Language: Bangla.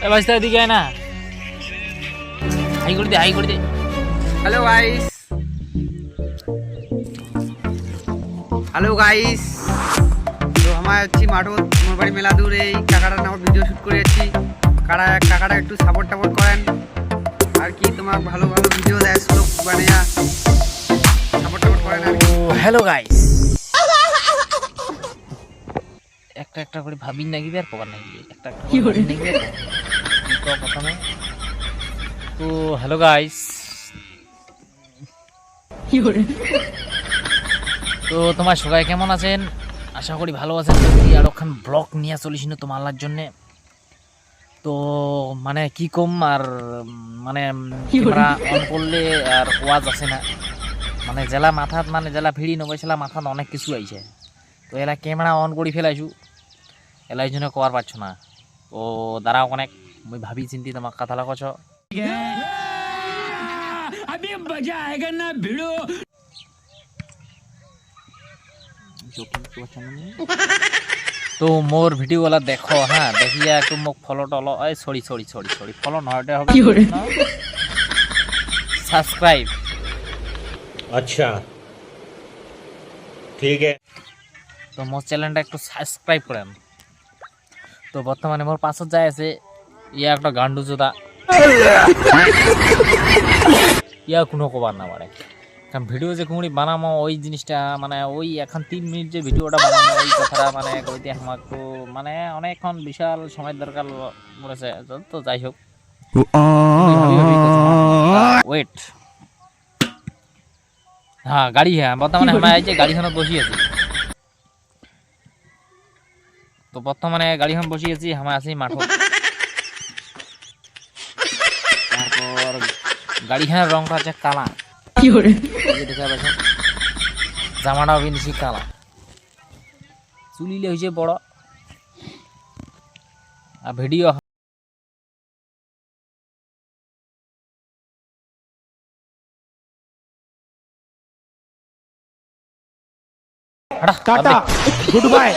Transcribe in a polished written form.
ভাইস্তা এদিকে আয় না, হাই করে দে, হাই করে দে। Hello guys, hello guys. তো আমার যাচ্ছি মাঠত, আমার বাড়ি মেলা দূর। এই কাকাটার নাম ভিডিও শ্যুট করে যাচ্ছি। কাকাটা একটু সাপোর্ট করেন আর কি, তোমার ভালো ভালো ভিডিও দেয়, স্লোক বানিয়ে সাপোর্ট করেন আর কি। হ্যালো গাইস, একটা একটা করে ভাবি নাকি আর কবার নাকি একটা একটা কি করে নাকি তো প্রথমে। তো হ্যালো গাইস, কি করে, তো তোমার সবাই কেমন আছেন? আশা করি ভালো আছেন। তো আর ওখান ব্লগ নিয়ে চলিস তোমার আল্লাহর জন্যে। তো মানে কি কম আর মানে ক্যামেরা অন করলে আর ওয়াজ আসে না, মানে জেলা মাথাত মানে জেলা ভিড়ি নবৈছিলা মাথাত অনেক কিছু আইছে। তো এলা ক্যামেরা অন করে ফেলাইছু, এলা এই জন্য কোয়ার পারছো না। তো দাঁড়াও অনেক মুই ভাবি চিন্তি তোমার কথা লাগছ। তো মোর ভিডিও গুলা দেখো, হ্যাঁ দেখিয়া একটু মোক ফলো টলো, সরি ফলো নয়টা হবে, সাবস্ক্রাইব। अच्छा ठीक है। তো মোর চ্যানেলটা একটু সাবস্ক্রাইব করেন। তো বর্তমানে মোর পাছত যাই আছে ইয়া একটা গান্ডু জোদা, ইয়া কোনো কবার না পারে। কারণ ভিডিও যে কুমড়ি বানামো ওই জিনিসটা মানে ওই এখন 3 মিনিট যে ভিডিওটা বানামো ওই কথাটা মানে কইতে আমার একটু মানে অনেকক্ষণ বিশাল সময় দরকার পড়েছে। তো যাই হোক, ওয়েট, হ্যাঁ গাড়ি, হ্যাঁ বর্তমানে আমরা এই যে গাড়িখানে বসি আছি। তো বর্তমানে গাড়িখান বসি আছি, আমরা আছি মাঠ। তারপর গাড়িখানের রংটা হচ্ছে কালা, দেখা পাচ্ছেন, জামাটাও কিনেছি কালা, চুলিলে হয়েছে বড়, আর ভিডিও টাটা, গুড বাই।